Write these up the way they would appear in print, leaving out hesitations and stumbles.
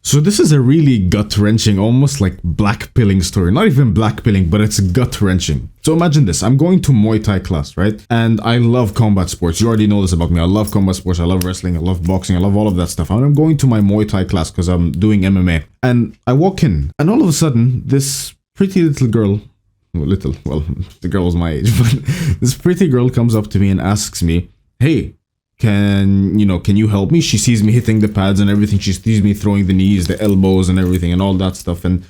So this is a really gut-wrenching, almost like black-pilling story. Not even black-pilling, but it's gut-wrenching. So imagine this. I'm going to Muay Thai class, right? And I love combat sports. You already know this about me. I love combat sports. I love wrestling. I love boxing. I love all of that stuff. And I'm going to my Muay Thai class because I'm doing MMA. And I walk in, and all of a sudden, this pretty little girl, well, the girl was my age, but this pretty girl comes up to me and asks me, hey, can you help me? She sees me hitting the pads and everything. She sees me throwing the knees, the elbows and everything and all that stuff. And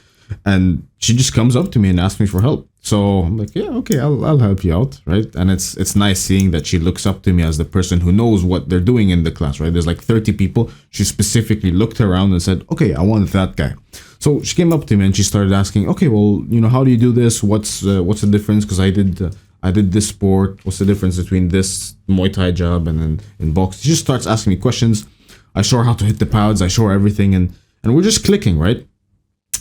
she just comes up to me and asks me for help. So I'm like, yeah, okay, I'll help you out, right? And it's nice seeing that she looks up to me as the person who knows what they're doing in the class, right? There's like 30 people. She specifically looked around and said, okay, I want that guy. So she came up to me and she started asking, okay, well, how do you do this? What's the difference? Because I did this sport. What's the difference between this Muay Thai job and then in box? She just starts asking me questions. I show her how to hit the pads. I show her everything. And we're just clicking, right?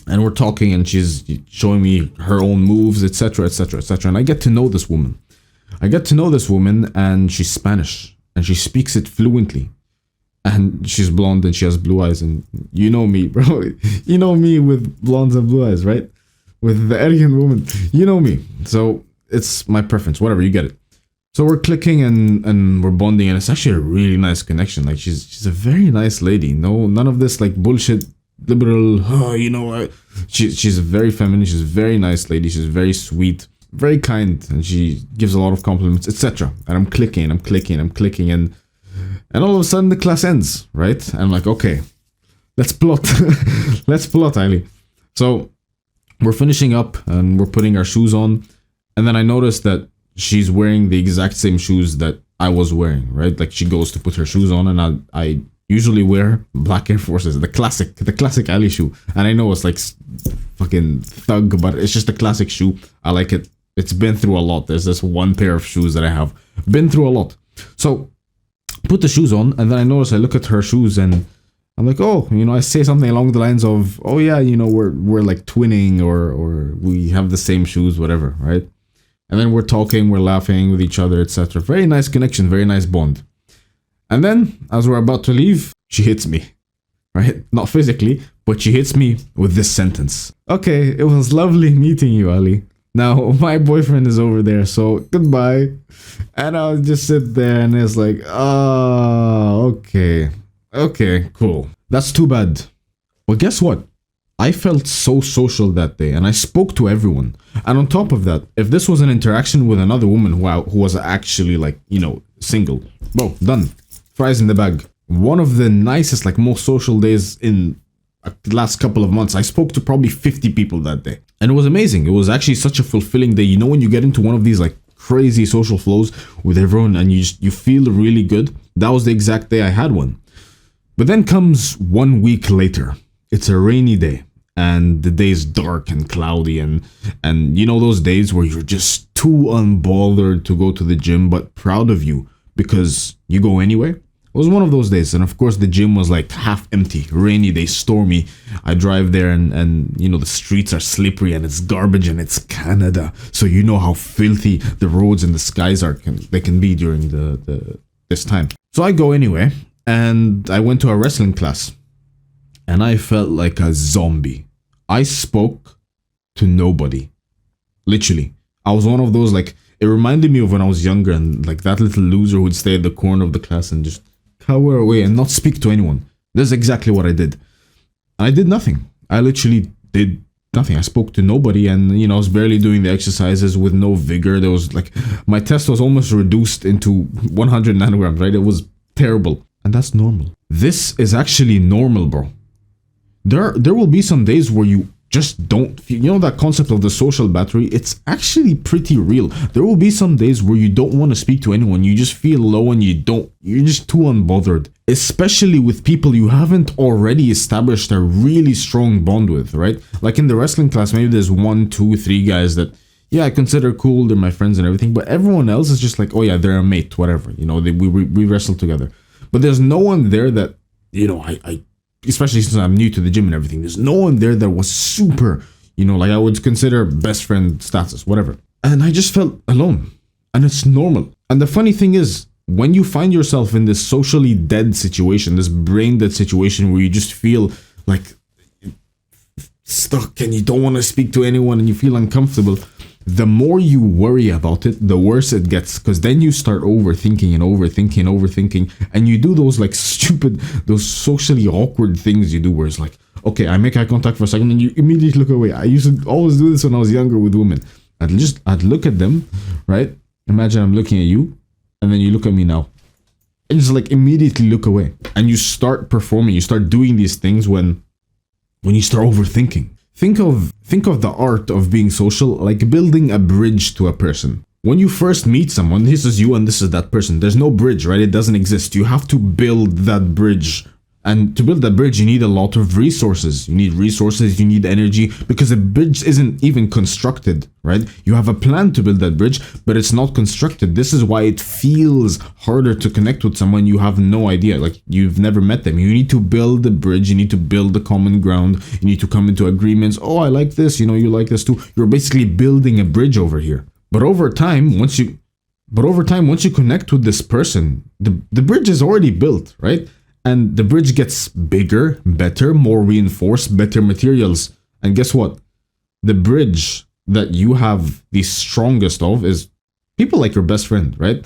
And we're talking and she's showing me her own moves, etc., etc., etc. And I get to know this woman. And she's Spanish. And she speaks it fluently. And she's blonde and she has blue eyes. And you know me, bro. You know me with blondes and blue eyes, right? With the Aryan woman. You know me. So it's my preference, whatever, you get it. So we're clicking and we're bonding, and it's actually a really nice connection. Like she's a very nice lady. No, none of this like bullshit liberal. She's very feminine. She's a very nice lady. She's very sweet, very kind, and she gives a lot of compliments, etc. And I'm clicking, and all of a sudden the class ends, right? And I'm like, okay, let's plot, Ali. So we're finishing up and we're putting our shoes on. And then I noticed that she's wearing the exact same shoes that I was wearing, right? Like she goes to put her shoes on, and I usually wear black Air Forces, the classic Ali shoe. And I know it's like fucking thug, but it's just a classic shoe. I like it. It's been through a lot. There's this one pair of shoes that I have been through a lot. So put the shoes on, and then I notice I look at her shoes and I'm like, oh, I say something along the lines of, oh yeah, we're like twinning or we have the same shoes, whatever, right? And then we're talking, we're laughing with each other, etc. Very nice connection, very nice bond. And then, as we're about to leave, she hits me, right? Not physically, but she hits me with this sentence. Okay, it was lovely meeting you, Ali. Now, my boyfriend is over there, so goodbye. And I'll just sit there and it's like, okay, cool. That's too bad. But guess what? I felt so social that day, and I spoke to everyone. And on top of that, if this was an interaction with another woman who was actually like, single, bro, done. Fries in the bag. One of the nicest, like most social days in the last couple of months. I spoke to probably 50 people that day. And it was amazing. It was actually such a fulfilling day. When you get into one of these like crazy social flows with everyone and you feel really good. That was the exact day I had one. But then comes 1 week later. It's a rainy day and the day is dark and cloudy and those days where you're just too unbothered to go to the gym but proud of you because you go anyway. It was one of those days, and of course the gym was like half empty, rainy day, stormy. I drive there and the streets are slippery and it's garbage and it's Canada, so you know how filthy the roads and the skies they can be during this time. So I go anyway, and I went to a wrestling class. And I felt like a zombie. I spoke to nobody. Literally. I was one of those, like, it reminded me of when I was younger and like that little loser who would stay at the corner of the class and just cower away and not speak to anyone. That's exactly what I did. I did nothing. I literally did nothing. I spoke to nobody, and I was barely doing the exercises with no vigor. There was like, my test was almost reduced into 100 nanograms, right? It was terrible. And that's normal. This is actually normal, bro. There will be some days where you just don't feel, that concept of the social battery, it's actually pretty real. There will be some days where you don't want to speak to anyone. You just feel low and you're just too unbothered. Especially with people you haven't already established a really strong bond with, right? Like in the wrestling class, maybe there's 1, 2, 3 guys that, I consider cool, they're my friends and everything, but everyone else is just like, oh yeah, they're a mate, whatever, we wrestle together. But there's no one there that, I especially since I'm new to the gym and everything, there's no one there that was super, like I would consider best friend status, whatever. And I just felt alone. And it's normal. And the funny thing is, when you find yourself in this socially dead situation, this brain dead situation where you just feel like stuck and you don't want to speak to anyone and you feel uncomfortable, the more you worry about it, the worse it gets. Because then you start overthinking and overthinking and overthinking, and you do those like stupid, those socially awkward things you do where it's like, okay, I make eye contact for a second and you immediately look away. I used to always do this when I was younger with women. I'd look at them, right? Imagine I'm looking at you and then you look at me now. And just like immediately look away. And you start performing, you start doing these things when you start overthinking. Think of the art of being social like building a bridge to a person. When you first meet someone, this is you and this is that person. There's no bridge, right? It doesn't exist. You have to build that bridge. And to build that bridge, you need a lot of resources. You need energy, because a bridge isn't even constructed, right? You have a plan to build that bridge, but it's not constructed. This is why it feels harder to connect with someone you have no idea, like you've never met them. You need to build the bridge. You need to build the common ground. You need to come into agreements. Oh, I like this. You you like this too. You're basically building a bridge over here. But over time, once you connect with this person, the bridge is already built, right? And the bridge gets bigger, better, more reinforced, better materials. And guess what? The bridge that you have the strongest of is people like your best friend, right?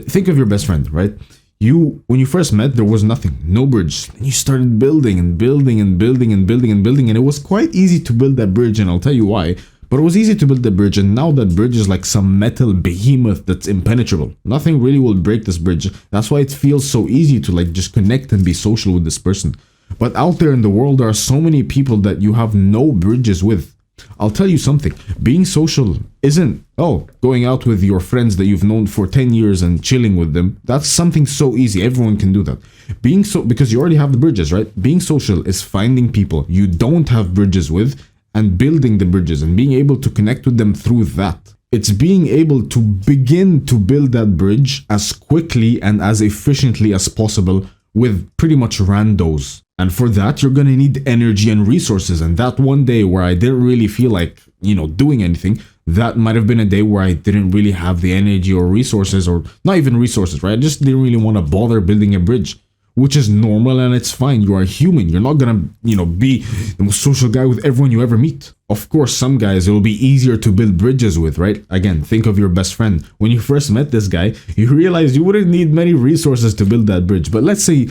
Think of your best friend, right? When you first met, there was nothing, no bridge. And you started building and building and building and building and building. And it was quite easy to build that bridge. And I'll tell you why. But it was easy to build the bridge, and now that bridge is like some metal behemoth that's impenetrable. Nothing really will break this bridge. That's why it feels so easy to like just connect and be social with this person. But out there in the world, there are so many people that you have no bridges with. I'll tell you something. Being social isn't, going out with your friends that you've known for 10 years and chilling with them. That's something so easy. Everyone can do that. Because you already have the bridges, right? Being social is finding people you don't have bridges with and building the bridges and being able to connect with them through that. It's being able to begin to build that bridge as quickly and as efficiently as possible with pretty much randos. And for that, you're gonna need energy and resources. And that one day where I didn't really feel like, doing anything, that might have been a day where I didn't really have the energy or resources, or not even resources, right? I just didn't really want to bother building a bridge. Which is normal and it's fine. You are human. You're not gonna, be the most social guy with everyone you ever meet. Of course, some guys it will be easier to build bridges with, right? Again, think of your best friend. When you first met this guy, you realized you wouldn't need many resources to build that bridge. But let's say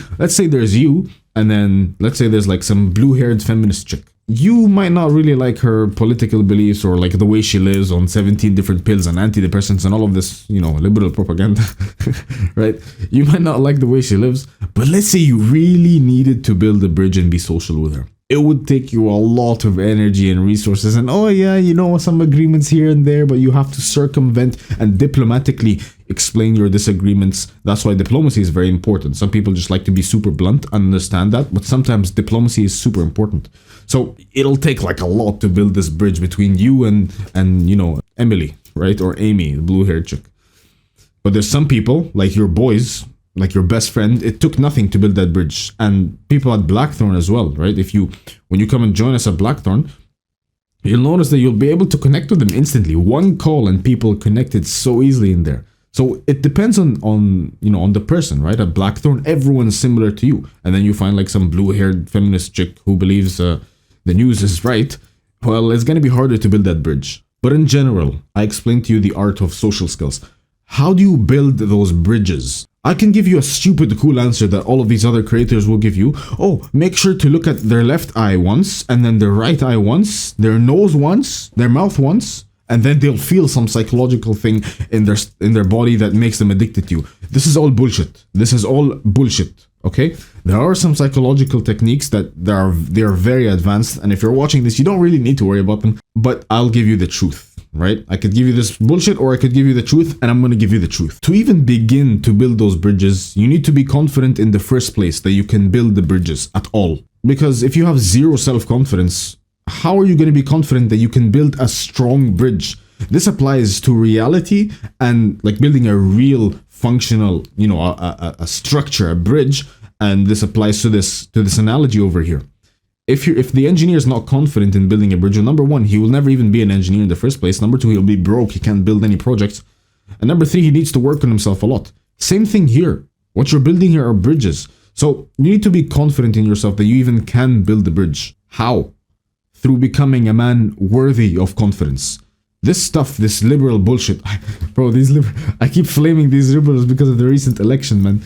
there's you, and then let's say there's like some blue-haired feminist chick. You might not really like her political beliefs or like the way she lives on 17 different pills and antidepressants and all of this, liberal propaganda, right? You might not like the way she lives, but let's say you really needed to build a bridge and be social with her. It would take you a lot of energy and resources and some agreements here and there, but you have to circumvent and diplomatically explain your disagreements. That's why diplomacy is very important. Some people just like to be super blunt, understand that, but sometimes diplomacy is super important. So it'll take like a lot to build this bridge between you and Emily, right? Or Amy, the blue-haired chick. But there's some people, like your boys, like your best friend, it took nothing to build that bridge. And people at Blackthorn as well, right? When you come and join us at Blackthorn, you'll notice that you'll be able to connect with them instantly. One call and people connected so easily in there. So it depends on the person, right? At Blackthorn, everyone's similar to you. And then you find like some blue-haired feminist chick who believes the news is right. Well, it's going to be harder to build that bridge. But in general, I explained to you the art of social skills. How do you build those bridges? I can give you a stupid cool answer that all of these other creators will give you. Oh, make sure to look at their left eye once, and then their right eye once, their nose once, their mouth once, and then they'll feel some psychological thing in their body that makes them addicted to you. This is all bullshit. Okay? There are some psychological techniques that they are very advanced, and if you're watching this, you don't really need to worry about them, but I'll give you the truth. Right? I could give you this bullshit or I could give you the truth, and I'm going to give you the truth. To even begin to build those bridges, you need to be confident in the first place that you can build the bridges at all. Because if you have zero self-confidence, how are you going to be confident that you can build a strong bridge? This applies to reality and like building a real functional, a structure, a bridge, and this applies to this analogy over here. If the engineer is not confident in building a bridge, well, number one, he will never even be an engineer in the first place. Number two, he'll be broke. He can't build any projects. And number three, he needs to work on himself a lot. Same thing here. What you're building here are bridges. So you need to be confident in yourself that you even can build the bridge. How? through becoming a man worthy of confidence. This stuff, this liberal bullshit, bro, I keep flaming these liberals because of the recent election, man.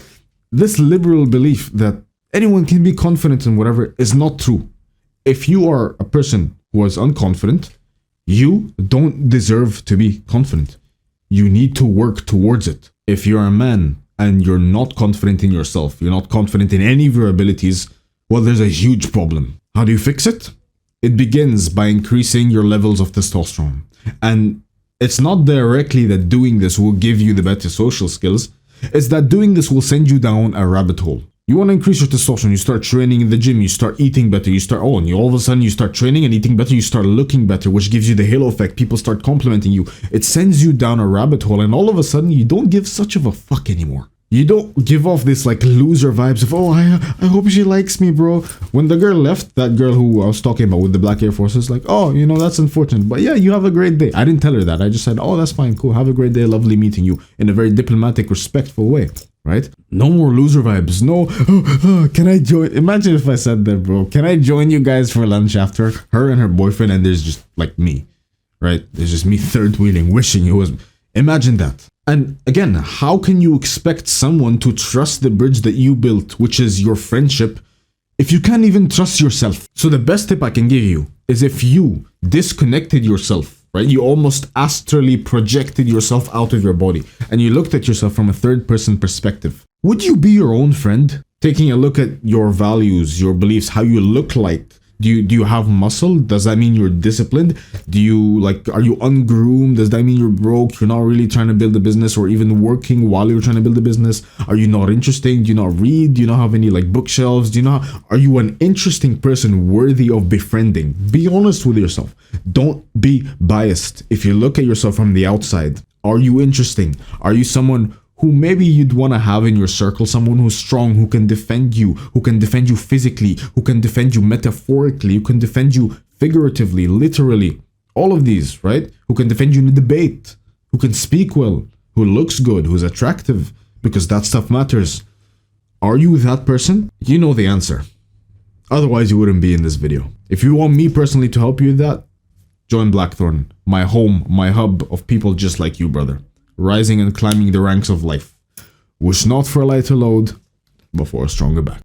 This liberal belief that anyone can be confident in whatever is not true. If you are a person who is unconfident, you don't deserve to be confident. You need to work towards it. If you're a man and you're not confident in yourself, you're not confident in any of your abilities, well, there's a huge problem. How do you fix it? It begins by increasing your levels of testosterone. And it's not directly that doing this will give you the better social skills. It's that doing this will send you down a rabbit hole. You want to increase your testosterone, you start training in the gym, you start eating better, and all of a sudden you start training and eating better, you start looking better, which gives you the halo effect. People start complimenting you. It sends you down a rabbit hole, and all of a sudden you don't give such of a fuck anymore. You don't give off this like loser vibes of, oh, I hope she likes me, bro. When the girl left, that girl who I was talking about with the black Air Forces, like, oh, you know, that's unfortunate. But yeah, you have a great day. I didn't tell her that. I just said, oh, that's fine, cool. Have a great day. Lovely meeting you in a very diplomatic, respectful way, right? No more loser vibes. No, can I join? Imagine if I said that, bro. Can I join you guys for lunch after? Her and her boyfriend, and there's just like me, right? There's just me third wheeling, wishing it was. Imagine that. And again, how can you expect someone to trust the bridge that you built, which is your friendship, if you can't even trust yourself? So the best tip I can give you is if you disconnected yourself, right? You almost astrally projected yourself out of your body and you looked at yourself from a third person perspective. Would you be your own friend? Taking a look at your values, your beliefs, how you look like. Do you have muscle? Does that mean you're disciplined? Are you ungroomed? Does that mean you're broke? You're not really trying to build a business or even working while you're trying to build a business? Are you not interesting? Do you not read? Do you not have any like bookshelves? Are you an interesting person worthy of befriending? Be honest with yourself. Don't be biased. If you look at yourself from the outside, are you interesting? Are you someone who maybe you'd want to have in your circle, someone who's strong, who can defend you physically, who can defend you metaphorically, who can defend you figuratively, literally, all of these, right? Who can defend you in a debate, who can speak well, who looks good, who's attractive, because that stuff matters. Are you that person? You know the answer. Otherwise, you wouldn't be in this video. If you want me personally to help you with that, join Blackthorn, my home, my hub of people just like you, brother. Rising and climbing the ranks of life. Wish not for a lighter load, but for a stronger back.